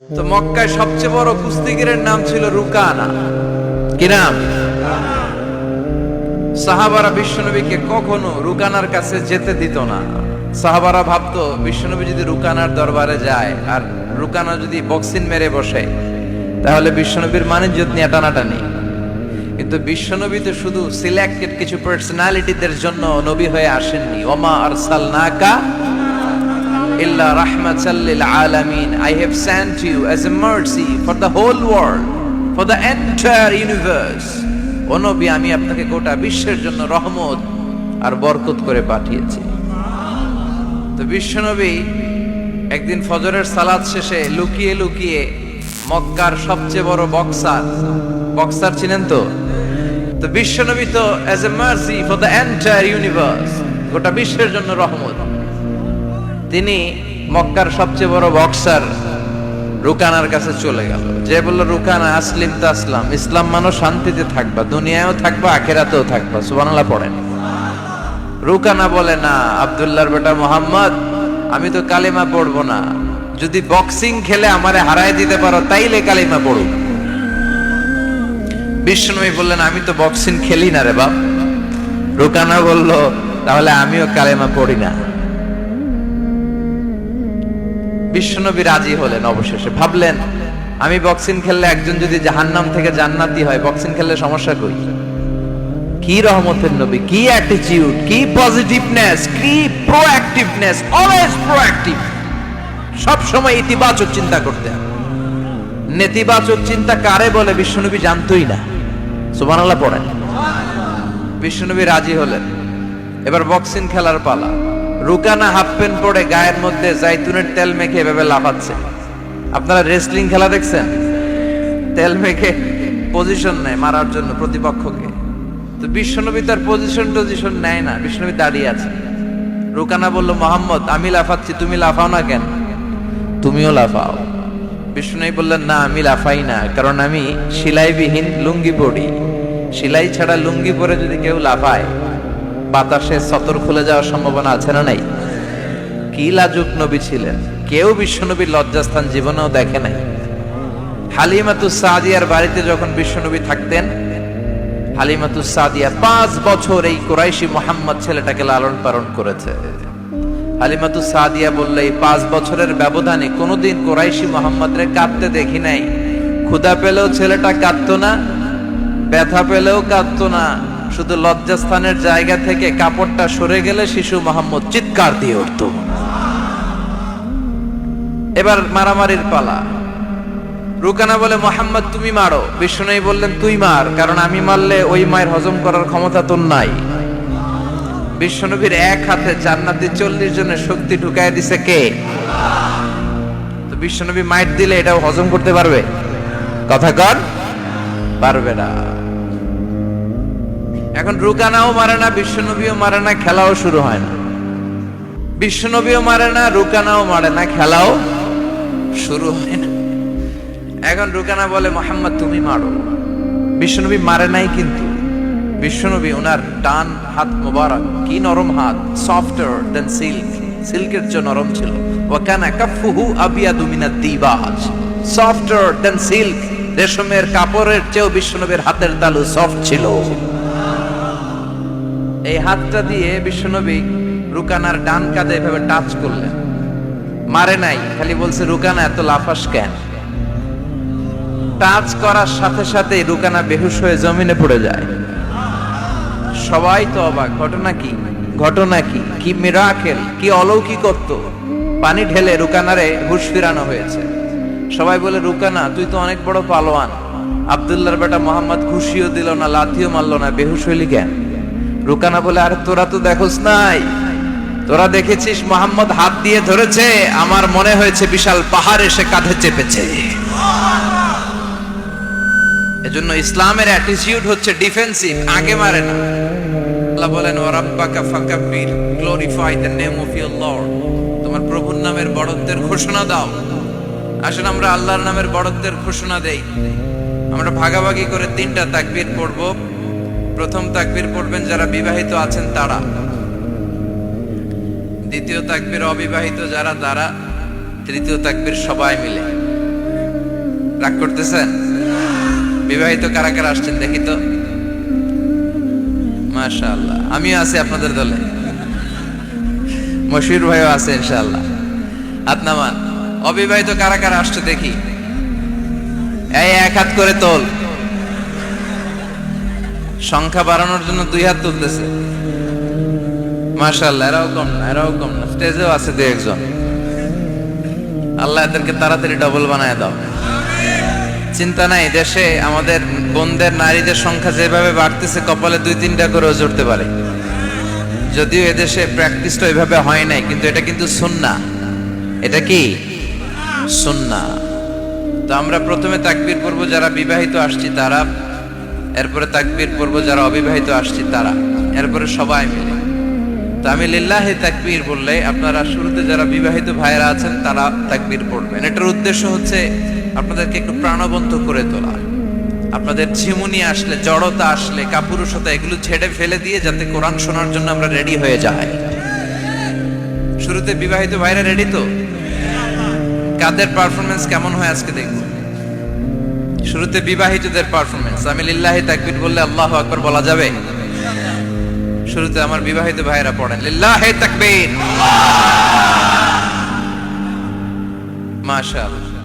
তো মক্কায় সবচেয়ে বড় কুস্তিগিরের নাম ছিল রুকানা। কি নাম? সাহাবারা বিশ্বনবীকে কখনো রুকানার কাছে যেতে দিত না। সাহাবারা ভাবতো বিশ্বনবী যদি রুকানার দরবারে যায় আর রুকানা যদি বক্সিং মেরে বসে তাহলে বিশ্বনবীর মানিজ্যত নিয়ে টানাটানি। কিন্তু বিশ্বনবী তো শুধু সিলেক্টেড কিছু পার্সোনালিটিদের জন্য নবী হয়ে আসেননি। ওমা আরসালনাকা ইল্লা রাহমাতাল লিল আলামিন, I have sent you as a mercy for the whole world, for the entire universe. ও নবী, আমি আপনাকে গোটা বিশ্বের জন্য রহমত আর বরকত করে পাঠিয়েছি। তো বিশ্বনবী একদিন ফজরের সালাত শেষে লুকিয়ে লুকিয়ে মক্কার সবচেয়ে বড় বক্সার চিনেন তো? তো বিশ্বনবী তো as a mercy for the entire universe, গোটা বিশ্বের জন্য রহমত। তিনি মক্কার সবচেয়ে বড় বক্সার রুকানার কাছে চলে গেল। যে বলল, রুকানা আসলিম তো আসলাম, ইসলাম মানো শান্তিতে থাকবা, দুনিয়ায়ও থাকবা আখিরাতেও থাকবা। সুবহানাল্লাহ পড়েন। রুকানা বলে, না আব্দুল্লাহর বেটা মোহাম্মদ, আমি তো কালিমা পড়বো না। যদি বক্সিং খেলে আমারে হারায় দিতে পারো তাইলে কালিমা পড়ো। বিষ্ণুই বললেন, আমি তো বক্সিং খেলি না রে বাপ। রুকানা বলল, তাহলে আমিও কালিমা পড়ি না। বিশ্বনবী রাজি হলেন। অবশেষে ভাবলেন, আমি বক্সিং খেললে একজন যদি জাহান্নাম থেকে জান্নাতি হয়, বক্সিং খেললে সমস্যা কই? কি রহমতের নবী, কি অ্যাটিটিউড, কি পজিটিভনেস, কি প্রোঅ্যাক্টিভনেস, অলওয়েজ প্রোঅ্যাক্টিভ। সব সময় ইতিবাচক চিন্তা করতেন। নেতিবাচক চিন্তা কারে বলে বিশ্বনবী জানতোই না। সুবহানাল্লাহ পড়েন। বিশ্বনবী রাজি হলেন। এবার বক্সিং খেলার পালা। রুকানা হাফ প্যান্ট পরে গায়ের মধ্যে জাইতুনের তেল মেখে এভাবে লাফাচ্ছে। আপনারা রেসলিং খেলা দেখছেন? তেল মেখে পজিশন নেয় মারার জন্য প্রতিপক্ষকে। তো বিশ্বনবী তার পজিশন নেয় না, বিশ্বনবী দাঁড়িয়ে আছে। রুকানা বলল, মোহাম্মদ, আমি লাফাচ্ছি, তুমি লাফাও না কেন? তুমিও লাফাও। বিশ্বনবী বললেন, না আমি লাফাই না, কারণ আমি সেলাইবিহীন লুঙ্গি পরি। সেলাই ছাড়া লুঙ্গি পরে যদি কেউ লাফায় বাতাসে সতর খুলে যাওয়ার সম্ভাবনা আছে না নাই? কি লাজুক নবী ছিলেন। কেউ বিশ্বনবীর লজ্জাস্থান জীবনেও দেখে নাই। হালিমাতুস সাদিয়ার বাড়িতে যখন বিশ্বনবী থাকতেন, হালিমাতুস সাদিয়া 5 বছর এই কুরাইশি মুহাম্মদ ছেলেটাকে লালন পালন করেছে। হালিমাতুস সাদিয়া বললে, এই 5 বছরের ব্যবধানে কোনোদিন কুরাইশি মুহাম্মদরে কাঁদতে দেখি নাই। ক্ষুধা পেলেও ছেলেটা কাঁদতো না, ব্যথা পেলেও কাঁদতো না। শুধু লজ্জাস্থানের জায়গা থেকে কাপড়টা সরে গেলে শিশু মোহাম্মদ চিৎকার দিয়ে উঠত। এবার মারামারির পালা। রুকানা বলে, মোহাম্মদ তুমি মারো। বিশ্বনবী বললেন, তুই মার, কারণ আমি মারলে ওই মায়ের হজম করার ক্ষমতা তোর নাই। বিশ্বনবীর এক হাতে জান্নাতি 40 জনের শক্তি ঢুকায় দিছে কে? তো বিশ্বনবী মাইট দিলে এটাও হজম করতে পারবে? কথা কর, পারবে না। এখন রুকানাও মারে না, বিশ্বনবীও মারে না, খেলাও শুরু হয় না। বিশ্বনবীও মারে না, রুকানাও মারে না, খেলাও শুরু হয় না। এখন রুকানা বলে, মোহাম্মদ তুমি মারো। বিশ্বনবী মারে নাই, কিন্তু বিশ্বনবী ওনার ডান হাত মোবারক, কি নরম হাত, সফটার দেন সিল্ক, সিল্কের চেয়ে নরম ছিল। ওয়া কানা কাফুহু আবিয়াদু মিনাদ দিবাজ, সফটার দেন সিল্ক, রেশমের কাপড়ের চেয়েও বিশ্বনবীর হাতের তালু সফট ছিল। এই হাতটা দিয়ে বিশ্বনবী রুকানার ডান কাঁধে এভাবে টাচ করলেন। মারে নাই, খালি বলছে, রুকানা এত লাফাস কেন? টাচ করার সাথে সাথে রুকানা বেহুশ হয়ে জমিনে পড়ে যায়। সবাই তো অবাক, ঘটনা কি? ঘটনা কি? কি মিরাকেল, কি অলৌকিকত্ব! পানি ঢেলে রুকানারে হুঁশ ফিরানো হয়েছে। সবাই বলে, রুকানা তুই তো অনেক বড় পালোয়ান, আব্দুল্লাহর বেটা মোহাম্মদ খুশিও দিল না, লাথিও মারল না, বেহুশ হইলি কেন? রুকানা বলে, আরে তোরা তো দেখোস নাই, তোরা দেখেছিস মোহাম্মদ হাত দিয়ে ধরেছে, আমার মনে হয়েছে বিশাল পাহাড় এসে কাঁধে চেপেছে। এজন্য ইসলামের অ্যাটিটিউড হচ্ছে ডিফেন্সিভ, আগে মারে না। আল্লাহ বলেন, ওয়া রাব্বাকা ফাকাব্বির, glorify the name of your lord, তোমার প্রভুর নামের বড়ত্বের ঘোষণা দাও। আসুন আমরা আল্লাহর নামের বড়ত্বের ঘোষণা দেই। আমরা ভাগাভাগি করে 3টা তাকবীর পড়ব। প্রথম তাকবীর পড়বেন যারা বিবাহিত আছেন তারা, দ্বিতীয় তাকবীর অবিবাহিত যারা তারা, তৃতীয় তাকবীর সবাই মিলে। রাগ করতেছেন? বিবাহিত কারা কারা আসছেন দেখি তো। মাশাআল্লাহ, আমিও আছি আপনাদের দলে, মশির ভাইও আছে ইনশাআল্লাহ। হাত নামান। অবিবাহিত কারা কারা আসছে দেখি, এই এক হাত করে তোল। সংখ্যা বাড়ানোর জন্য দুই হাত তুলতেছে। মাশাআল্লাহ, এরাও কম না, এরাও কম না, স্টেজেও আছে দুই একজন। আল্লাহ এদেরকে তাড়াতাড়ি ডবল বানায় দাও। চিন্তা নাই, দেশে আমাদের বোনদের নারীদের সংখ্যা যেভাবে বাড়তেছে, কপালে 2-3টা করেও জুড়তে পারে। যদিও এদেশে প্র্যাকটিসটা ওইভাবে হয় নাই, কিন্তু এটা কিন্তু সুন্নাহ। এটা কি সুন্নাহ? তো আমরা প্রথমে তাকবীর পড়ব যারা বিবাহিত আসছি তারা, এরপরে তাকবীর পড়ব যারা অবিবাহিত আসছি তারা, এরপরে সবাই মিলে। তো আমি লিল্লাহি তাকবীর বললে আপনারা শুরুতে যারা বিবাহিত ভাইরা আছেন তারা তাকবীর পড়বেন। এটার উদ্দেশ্য হচ্ছে আপনাদেরকে একটু প্রাণবন্ত করে তোলা। আপনাদের ঝিমুনি আসলে, জড়তা আসলে, কাপুরুষতা, এগুলো ছেড়ে ফেলে দিয়ে যাতে কোরআন শোনার জন্য আমরা রেডি হয়ে যাই। শুরুতে বিবাহিত ভাইরা রেডি তো? কাদের পারফরমেন্স কেমন হয় আজকে দেখব। শুরুতে বিবাহিতদের পারফরমেন্স। আমি লিল্লাহি তাকবীর বললে আল্লাহু আকবার বলা যাবে? শুরুতে আমার বিবাহিত ভাইরা পড়েন লিল্লাহি তাকবীর। মাশাআল্লাহ,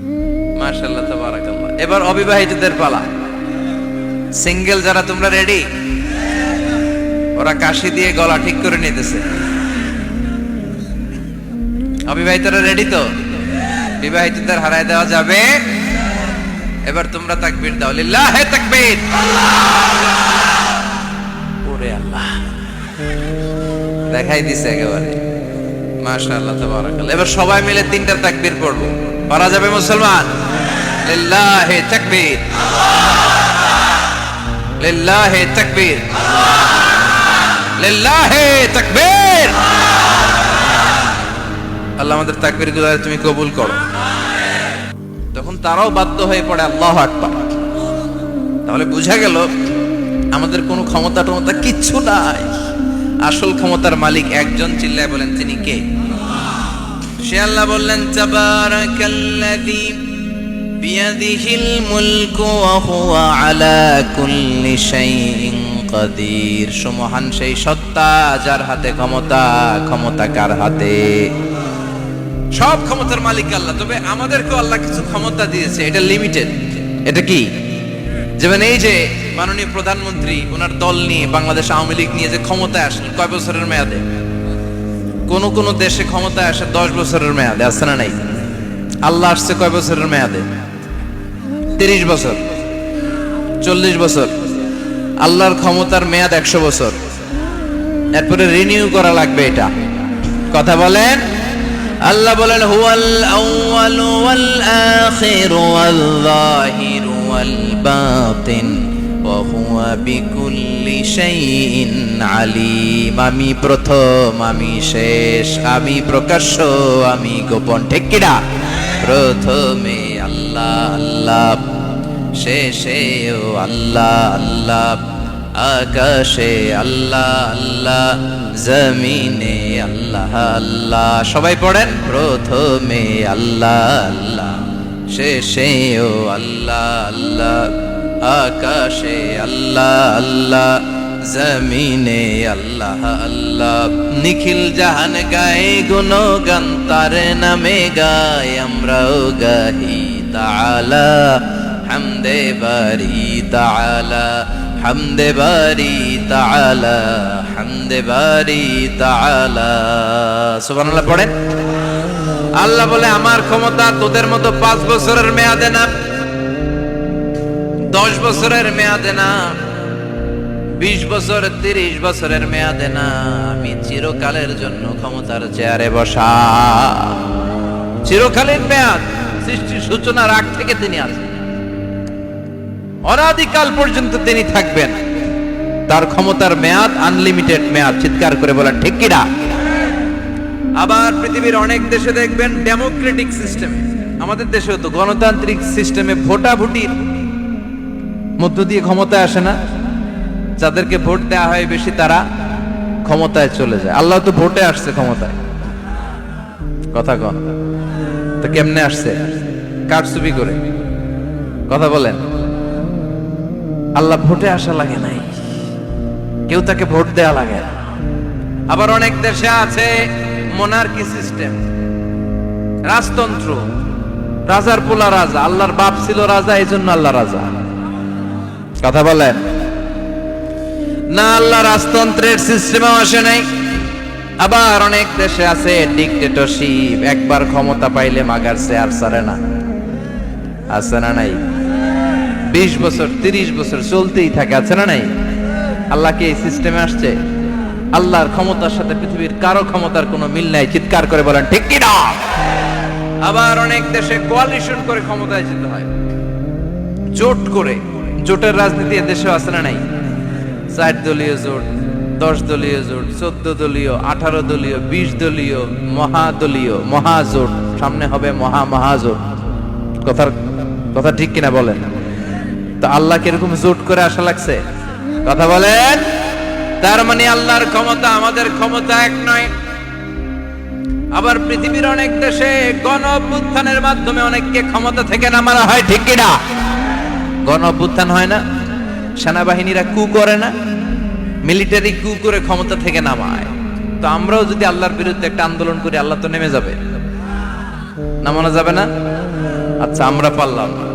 মাশাআল্লাহ, তাবারাকাল্লাহ। এবার অবিবাহিতদের পালা। সিঙ্গেল যারা, তোমরা রেডি? ওরা কাশি দিয়ে গলা ঠিক করে নিতেছে। অবিবাহিতরা রেডি তো? বিবাহিতদের হারায় দেওয়া যাবে? এবার তোমরা তাকবীর দাও, লিল্লাহি তাকবীর। ওরে আল্লাহ, দেখাই দিছে একেবারে। মাশাআল্লাহ, তাবারাকাল্লাহ। এবার সবাই মিলে 3টা তাকবীর পড়বো। পারা যাবে মুসলমান? লিল্লাহি তাকবীর, লিল্লাহি তাকবীর, লিল্লাহি তাকবীর। আল্লাহ আমাদের তাকবীরগুলো তুমি কবুল করো। তখন তারাও বাধ্য হয়ে পড়ে আল্লাহু আকবার। তাহলে বুঝা গেল আমাদের কোনো ক্ষমতা টমতা কিচ্ছু নাই। আসল ক্ষমতার মালিক একজন। চিল্লায় বলেন তিনি কে? সে আল্লাহ বললেন তাবারাকাল্লাযী বিয়াদিহিল মুলকু ওয়া হুয়া আলা কুল্লি শাইইন কাদির। সুমহান সেই সত্তা যার হাতে ক্ষমতা। ক্ষমতা কার হাতে? সব ক্ষমতার মালিক আল্লাহ। তবে আমাদেরকেও আল্লাহ কিছু ক্ষমতা দিয়েছে, এটা লিমিটেড। এটা কি? যেমন এই যে মাননীয় প্রধানমন্ত্রী ওনার দল নিয়ে, বাংলাদেশ আওয়ামী লীগ নিয়ে যে ক্ষমতায় আসলেন, কয় বছরের মেয়াদে? কোন কোন দেশে ক্ষমতায় আসে 10 বছরের মেয়াদে, আছে না নাই? আল্লাহ আসছে কয় বছরের মেয়াদে? 30 বছর, 40 বছর। আল্লাহর ক্ষমতার মেয়াদ 100 বছর। এরপরে রিনিউ করা লাগবে। এটা কথা বলেন। আল্লাহ বলেন হুয়াল আউয়ালু ওয়াল আখিরু ওয়াল যাহিরু ওয়াল বাতিন ওয়া হুয়া বিকুল্লি শাইইন আলিম। আমি প্রথম, আমি শেষ, আমি প্রকাশ্য, আমি গোপন। ঠিক কিনা? প্রথমে আল্লাহ আল্লাহ, শেষেও আল্লাহ আল্লাহ, আকাশে আল্লাহ আল্লাহ, জমিনে আল্লাহ আল্লাহ। সবাই পড়েন, প্রথমে আল্লাহ আল্লাহ, শেষেও আল্লাহ আল্লাহ, আকাশে আল্লাহ আল্লাহ, জমিনে আল্লাহ আল্লাহ। নিখিল জাহান গায়ে গুণগান, তার নামে গাই আমরাও গাহি। তাআলা হামদে বারি তাআলা, হামদে বারি তাআলা, হামদে বারি তাআলা। সুবহানাল্লাহ পড়েন। আল্লাহ বলে আমার ক্ষমতা তোদের মতো 5 বছরের মেয়াদে না, 10 বছরের মেয়াদে না, 20 বছর 30 বছরের মেয়াদে না। আমি চিরকালের জন্য ক্ষমতার চেয়ারে বসা। চিরকালীন মেয়াদ, সৃষ্টির সূচনার আগ থেকে তিনি আছেন, অনাদিকাল পর্যন্ত তিনি থাকবেন। তার ক্ষমতার মেয়াদ আনলিমিটেড মেয়াদ। চিৎকার করে বলেন ঠিক কিনা? আবার পৃথিবীর অনেক দেশে দেখবেন ডেমোক্রেটিক সিস্টেমে, আমাদের দেশেও তো গণতান্ত্রিক সিস্টেমে ভোটাভুটির মধ্য দিয়ে ক্ষমতায় আসে না। যাদেরকে ভোট দেওয়া হয় বেশি তারা ক্ষমতায় চলে যায়। আল্লাহ তো ভোটে আসছে ক্ষমতায়। কথা কন তো কেমনে আসছে? কারচুপি করে। কথা বলেন। আল্লাহ ভোটে আসা লাগে নাই, কেউ তাকে ভোট দেয়া লাগে না। আবার অনেক দেশে আছে মোনার্কি সিস্টেম, রাজতন্ত্র, রাজার পোলা রাজা, আল্লাহর বাপ ছিল রাজা, এই জন্য আল্লাহ রাজা। কথা বলেন না, আল্লাহ রাজতন্ত্রের সিস্টেমও আসে নাই। আবার অনেক দেশে আছে ডিক্টেটরশিপ, একবার ক্ষমতা পাইলে মাগারছে আর ছাড়ে না। আছে না নাই? 20 বছর 30 বছর চলতেই থাকে, আছে না নাই? আল্লাহ কি এই সিস্টেমে আসছে? আল্লাহর ক্ষমতার সাথে পৃথিবীর কারো ক্ষমতার কোনো মিল নাই। চিৎকার করে বলেন ঠিক কি না? আবার অনেক দেশে কোয়ালিশন করে ক্ষমতায় যেতে হয়, জোট করে। জোটের রাজনীতি দেশে আছে না নাই? 4 দলীয় জোট, 10 দলীয় জোট, 14 দলীয়, 18 দলীয়, 20 দলীয়, মহাদলীয়, মহাজোট, সামনে হবে মহাজোট। কথা ঠিক কিনা বলেন? তো আল্লাহ কিরকম জোট করে আসা লাগছে? কথা বলেন। তার মানে আল্লাহর ক্ষমতা আমাদের ক্ষমতা এক নয়। আবার পৃথিবীর অনেক দেশে গণ অভ্যুত্থানের মাধ্যমে অনেককে ক্ষমতা থেকে নামানো হয়, ঠিক কিনা? গণ অভ্যুত্থান হয় না, সেনাবাহিনীরা কু করে না, মিলিটারি কু করে ক্ষমতা থেকে নামায়। তো আমরাও যদি আল্লাহর বিরুদ্ধে একটা আন্দোলন করি, আল্লাহ তো নেমে যাবে, নামানো যাবে না? আচ্ছা, আমরা পারলাম না,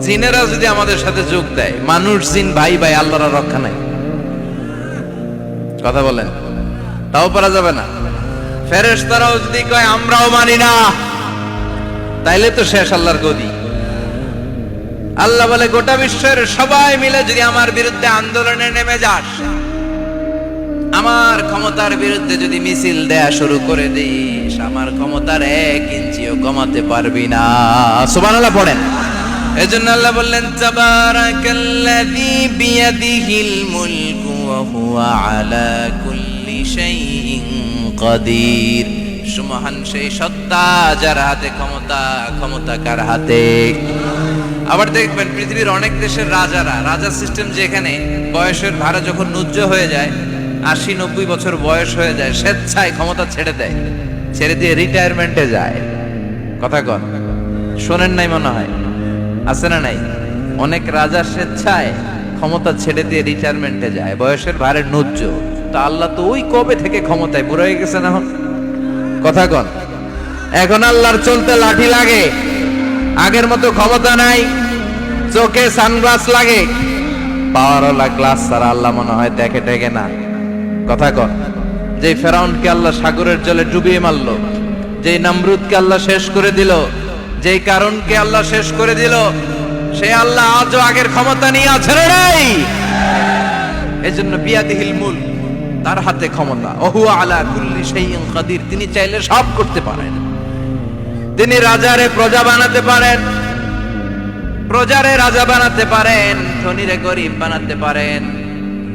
জিনেরা যদি আমাদের সাথে যোগ দেয়, মানুষ জিন ভাই ভাই, আল্লাহর রক্ষা নাই। কথা বলেন, তাও পারা যাবে না। ফেরেশতারাও যদি কয় আমরাও মানি না, তাইলে তো শেষ আল্লাহর গদি। আল্লাহ বলে গোটা বিশ্বের সবাই মিলে যদি আমার বিরুদ্ধে আন্দোলনে নেমে যাস, আমার ক্ষমতার বিরুদ্ধে যদি মিছিল দেয়া শুরু করে দিস, আমার ক্ষমতার 1 ইঞ্চিও কমাতে পারবি না। সুবহানাল্লাহ পড়েন। এজন্য আল্লাহ বললেন তাবারাকাল্লাযী বিয়াদিহিল মুলকু ওয়া হুয়া আলা কুল্লি শাইইন কাদির। সুমহান সেই সত্তা যার হাতে ক্ষমতা, ক্ষমতা কার হাতে? আবার দেখবেন পৃথিবীর অনেক দেশের রাজা সিস্টেম, যেখানে বয়সের ভাড়া যখন ন্যূজ্য হয়ে যায়, 80-90 বছর বয়স হয়ে যায়, স্বেচ্ছায় ক্ষমতা ছেড়ে দেয়, ছেড়ে দিয়ে রিটায়ারমেন্টে যায়। কথা কন, শোনেন নাই মনে হয়? আছে না নাই? অনেক রাজা স্বেচ্ছায় ক্ষমতা ছেড়ে দিয়ে রিটায়ারমেন্টে যায়, বয়সের ভারে ন্যূজ্য। তা আল্লাহ তো ওই কবে থেকে ক্ষমতায়, বুড়ো হয়ে গেছে না? কথা কন, এখন আল্লাহর চলতে লাঠি লাগে, আগের মতো ক্ষমতা নাই, চোখে সানগ্লাস লাগে, পাওয়ারওয়ালা গ্লাস ছাড়া আল্লাহ মনে হয় দেখে টেকে না। কথা কন, যে ফেরাউনকে আল্লাহ সাগরের জলে ডুবিয়ে মারলো, যে নমরুদকে আল্লাহ শেষ করে দিল, যে কারণকে আল্লাহ শেষ করে দিল, সে আল্লাহ আজও আগের ক্ষমতা নিয়ে আছে না নাই? এজন্য বিয়াদিহিল মুলক, তার হাতে ক্ষমতা, ওহুয়া আলা কুল্লি শাইইন কাদির। তিনি চাইলে সব করতে পারেন। তিনি রাজারে প্রজা বানাতে পারেন, প্রজারে রাজা বানাতে পারেন, ধনীরে গরিব বানাতে পারেন,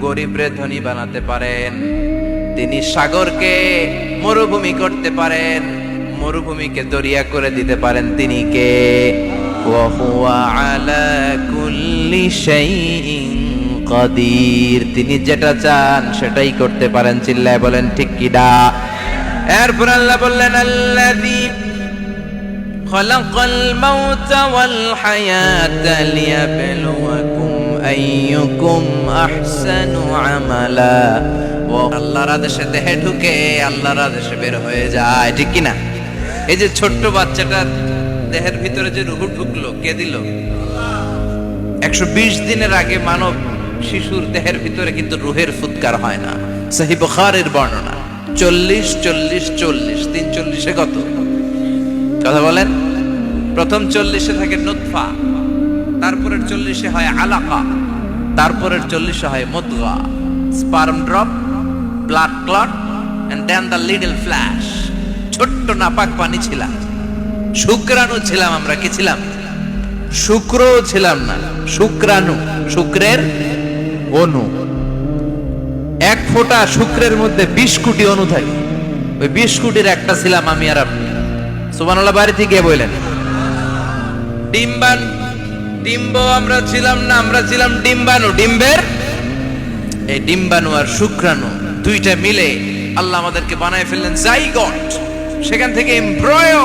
গরিবরে ধনী বানাতে পারেন। তিনি সাগরকে মরুভূমি করতে পারেন, মরুভূমিকে দরিয়া করে দিতে পারেন। তিনি কে? ওয়া হুয়া আলা কুল্লি শাইইন কাদির। তিনি যেটা চান সেটাই করতে পারেন। চিল্লায় বলেন ঠিক কি না? এরপর আল্লাহ বললেন আল্লাযী খালাকাল মাউতা ওয়াল হায়াতা লিয়াবলুয়াকুম আইয়ুকুম আহসানু আমালা। ও আল্লাহর আদেশে দেহে ঢুকে আল্লাহর আদেশে বের হয়ে যায়, ঠিক কি না? এই যে ছোট্ট বাচ্চাটার দেহের ভিতরে যে রূহ ঢুকলো, কে দিল? 120 দিনের আগে মানব শিশুর দেহের ভিতরে কিন্তু রূহের ফুৎকার হয় না। সহিহ বুখারীর বর্ণনা 40-40-40, 340-এ কত? কথা বলেন। প্রথম 40-এ থাকে নুতফা, তারপরের 40-এ হয় আলাকা, তারপরের 40-এ হয় মুদগা, sperm drop, blood clot, and then the little flesh. ছোট্ট নাপাক পানি ছিলাম, শুক্রাণু ছিলাম আমরা। কি ছিলাম? শুক্রও ছিলাম না, শুক্রাণু, শুক্রের অণু। 1 ফোঁটা শুক্রের মধ্যে 20 কোটি অণু থাকে। ওই 20 কোটির একটা ছিলাম আমি আর আপনি। সুবহানাল্লাহ বাড়িতে গিয়ে বললেন। ডিম্ব আমরা ছিলাম না, আমরা ছিলাম ডিম্বাণু। ডিম্বের এই ডিম্বাণু আর শুক্রাণু দুইটা মিলে আল্লাহ আমাদেরকে বানায় ফেললেন জাইগট, সেখান থেকে এমব্রয়ো,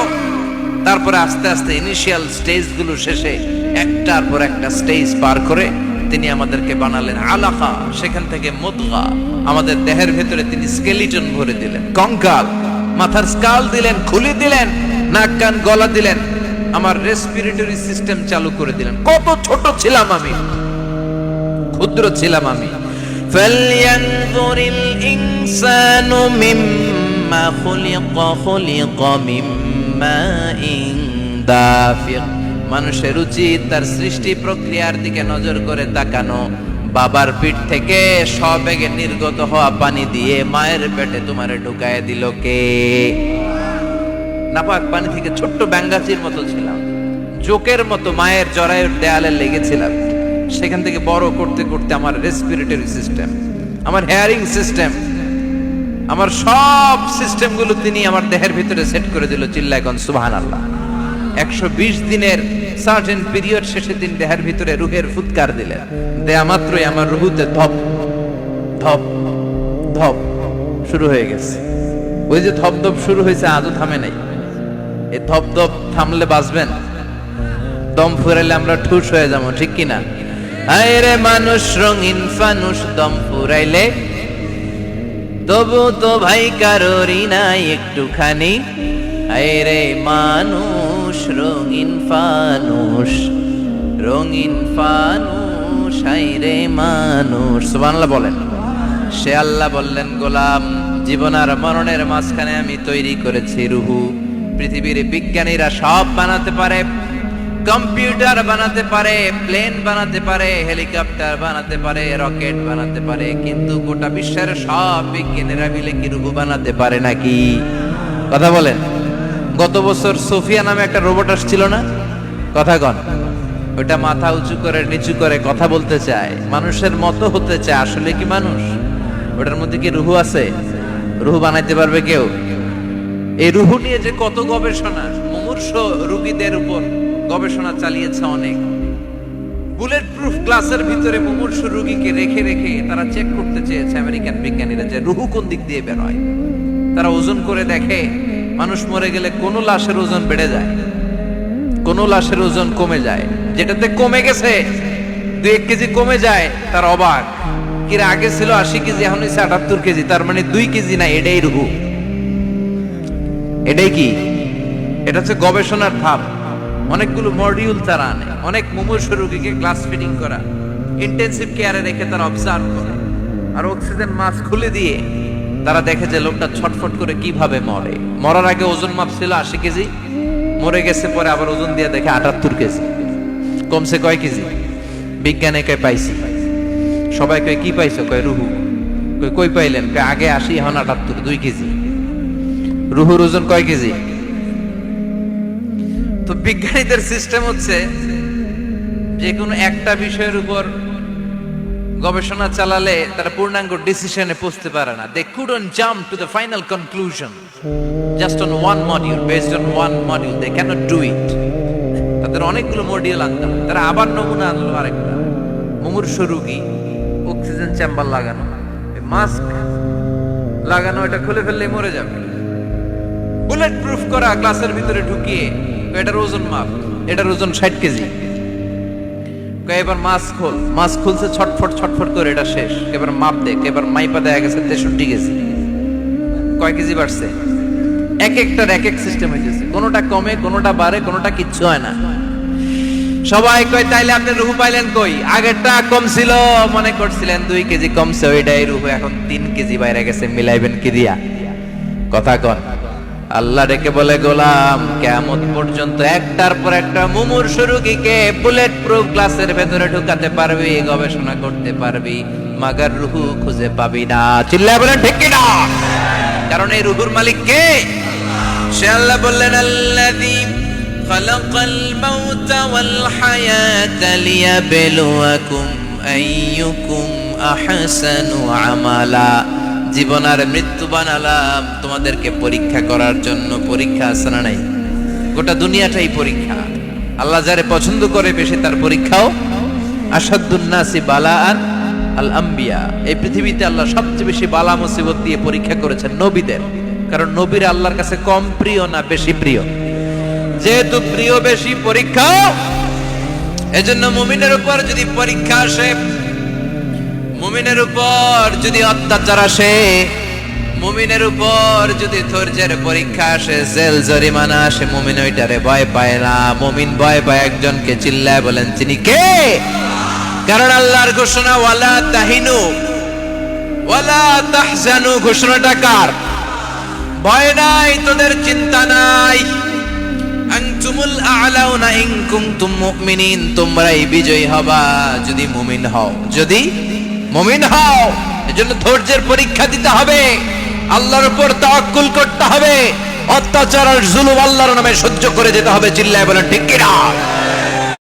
তারপরে আস্তে আস্তে ইনিশিয়াল স্টেজ গুলো শেষে একটার পর একটা স্টেজ পার করে তিনি আমাদেরকে বানালেন আলাকা, সেখান থেকে মুদগা, আমাদের দেহের ভেতরে তিনি স্কেলিটন ভরে দিলেন, কঙ্কাল, মাথার স্কাল দিলেন, খুলি দিলেন, নাক কান গলা দিলেন, আমার রেসপিরেটরি সিস্টেম চালু করে দিলেন। কত ছোট ছিলাম আমি, ক্ষুদ্র ছিলাম আমি। ফালয়ানজুরিল ইনসানু মিম্মা খুলিকা মিম্মাইন দাফিক। মানুষের উচিত তার সৃষ্টি প্রক্রিয়ার দিকে নজর করে তাকানো। বাবার পিঠ থেকে সবেগে নির্গত হওয়া পানি দিয়ে মায়ের পেটে তোমারে ঢুকায় দিল কে? নাপাক পানি থেকে ছোট্ট ব্যাঙ্গাচির মতো ছিলাম, জোকের মতো মায়ের জরায়ুর দেয়ালে লেগেছিলাম। সেখান থেকে বড় করতে করতে আমার রেসপিরেটরি সিস্টেম, আমার হেয়ারিং সিস্টেম, আমার সব সিস্টেমগুলো তিনি আমার দেহের ভিতরে সেট করে দিল। চিল্লায় কোন সুবহানাল্লাহ। 120 দিনের সার্টেন পিরিয়ড শেষে তিনি দেহের ভিতরে রুহের ফুৎকার দিলেন। দেয়া মাত্রই আমার রুহুতে ধপ ধপ ধপ শুরু হয়ে গেছে। ওই যে ধপ ধপ শুরু হয়েছে আজও থামে নাই। এই ধপ ধপ থামলে বাঁচবেন, দম ফুরাইলে আমরা ঠুস হয়ে যাবো, ঠিক কিনা? আরে মানুষ রঙিন ফানুষ, দম ফুরাইলে তবু তো ভাই কারোরই নাই একটুখানি। আরে মানুষ রঙিন ফানুষ, রঙিন ফানুষ, আরে মানুষ। সুবহানাল্লাহ বলেন। সে আল্লাহ বললেন, গোলাম, জীবন আর মরণের মাঝখানে আমি তৈরি করেছি রুহু। পৃথিবীর বিজ্ঞানীরা সব বানাতে পারে, কম্পিউটার বানাতে পারে, প্লেন বানাতে পারে, হেলিকপ্টার বানাতে পারে, রকেট বানাতে পারে, কিন্তু গোটা বিশ্বের সব বিজ্ঞানীরা মিলে কি রুহু বানাতে পারে নাকি? কথা বলেন। গত বছর সোফিয়া নামে একটা রোবট আসছিল না? কথা কন। ওটা মাথা উঁচু করে নিচু করে কথা বলতে চায়, মানুষের মতো হতে চায়। আসলে কি মানুষ? ওটার মধ্যে কি রুহু আছে? রুহু বানাইতে পারবে কেউ? এই রুহু নিয়ে যে কত গবেষণা, মুমূর্ষ রোগীদের উপর গবেষণা চালিয়েছে অনেক। বুলেট প্রুফ গ্লাসের ভিতরে মুমূর্ষ রোগীকে রেখে রেখে তারা চেক করতে চেয়েছে আমেরিকান বিজ্ঞানীরা যে রুহু কোন দিক দিয়ে বের হয়। তারা ওজন করে দেখে, মানুষ মরে গেলে কোন লাশের ওজন বেড়ে যায়, কোন লাশের ওজন কমে যায়। যেটাতে কমে গেছে 2-1 কেজি কমে যায়, তার অবাক। কিরা আগে ছিল 80 কেজি, এখন হয়েছে 78 কেজি, তার মানে 2 কেজি না, এটাই রুহু। এটাই কি? এটা হচ্ছে গবেষণার ধাপ। অনেকগুলো মডিউল তারা আনে, অনেক মুমূর্ষ রোগীকে গ্লাস ফিটিং করা, ইন্টেনসিভ কেয়ারে রেখে তারা অবজার্ভ করে, আর অক্সিজেন মাস্ক খুলে দিয়ে তারা দেখে যে লোকটা ছটফট করে কিভাবে মরে। মরার আগে ওজন মাপ ছিল 80 কেজি, মরে গেছে পরে আবার ওজন দিয়ে দেখে 78 কেজি। কমছে কয় কেজি? বিজ্ঞানে কয় পাইছি। সবাই কয় কি পাইছো? কয় রুহু। কই পাইলেন? কয় আগে 80, এখন 78, 2 কেজি। রুহুর ওজন কয় কেজি? তো বিজ্ঞানীদের সিস্টেম হচ্ছে যে কোনো একটা বিষয়ের উপর গবেষণা চালালে তারা পূর্ণাঙ্গ ডিসিশনে পৌঁছতে পারে না। They couldn't jump to the final conclusion just on one module, based on one module. They cannot do it. তাদের অনেকগুলো মডিউল আনতে হয়। তারা আবার নমুনা আনলো আরেকটা। মুমূর্ষ রোগী, অক্সিজেন চেম্বার লাগানো, মাস্ক লাগানো, এটা খুলে ফেললে মরে যাবে। বুলেট প্রুফ করা গ্লাসের ভিতরে ঢুকিয়ে এটার ওজন মাপ, এটার ওজন 60 কেজি। এবার মাস্ক খোল, মাস্ক খুলছে ছটফট ছটফট করে, এটা শেষ। এবার মাপ দেখ, এবার মাইপা দেখা গেছে 63 কেজি। কয় কেজি বাড়ছে? এক একটার এক এক সিস্টেম হয়েছে, কোনোটা কমে, কোনোটা বাড়ে, কোনোটা কিচ্ছু হয় না। সবাই কয় তাইলে আপনি রুহু পাইলেন কই? আগেরটা কম ছিল, মনে করছিলেন 2 কেজি কমছে, ওইটাই রুহু, এখন 3 কেজি বাইরে গেছে, মিলাইবেন কি দিয়া? কথা কন। আল্লাহ ডেকে বলে, গোলাম, কিয়ামত পর্যন্ত একটার পর একটা মুমূর্ষ রোগীকে বুলেট প্রুফ গ্লাসের ভেতরে ঢুকাতে পারবি, গবেষণা করতে পারবি, মাগার রুহু খুঁজে পাবি না। চিল্লায় বলেন ঠিক কি না? কারণ এই রুহুর মালিক কে? সে আল্লাহ বললেন, আল্লাযী খালাকাল মাউতা ওয়াল হায়াতা লিয়াবলুয়াকুম আইয়ুকুম আহসানু আমালা। জীবন আর মৃত্যু বানালাম তোমাদেরকে পরীক্ষা করার জন্য। পরীক্ষা আছে না নাই? গোটা দুনিয়াটাই পরীক্ষা। আল্লাহ যারে পছন্দ করে বেশি তার পরীক্ষাও। আসাদুন নাসি বালাআন আল আম্বিয়া। এই পৃথিবীতে আল্লাহ সবচেয়ে বেশি বালা মুসিবত দিয়ে পরীক্ষা করেছেন নবীদের। কারণ নবীরা আল্লাহর কাছে কম প্রিয় না বেশি প্রিয়? যেহেতু প্রিয় বেশি, পরীক্ষাও। এজন্য মুমিনের উপর যদি পরীক্ষা আসে, মুমিনের উপর যদি অত্যাচার আসে, মুমিনের উপর যদি ধৈর্যের পরীক্ষা আসে, জেল জরিমানা আসে, মুমিন ওইটারে ভয় পায় না। মুমিন ভয় পায় একজনকে, চিল্লায় বলেন তিনি কে? কারণ আল্লাহর ঘোষণা ওয়ালা তাহিনু ওয়ালা তাহজানু, ঘোষণাটা কার? ভয় নাই, তোদের চিন্তা নাই। আনতুমুল আ'লাউনা ইন কুনতুম মুমিনিন, তোমরাই বিজয়ী হবা যদি মুমিন হও, যদি মুমিন হও। এজন্য ধৈর্যের পরীক্ষা দিতে হবে, আল্লাহর উপর তাওয়াক্কুল করতে হবে, অত্যাচার আর জুলুম আল্লাহর নামে সহ্য করে যেতে হবে। চিল্লায় বলেন ঠিক কিনা?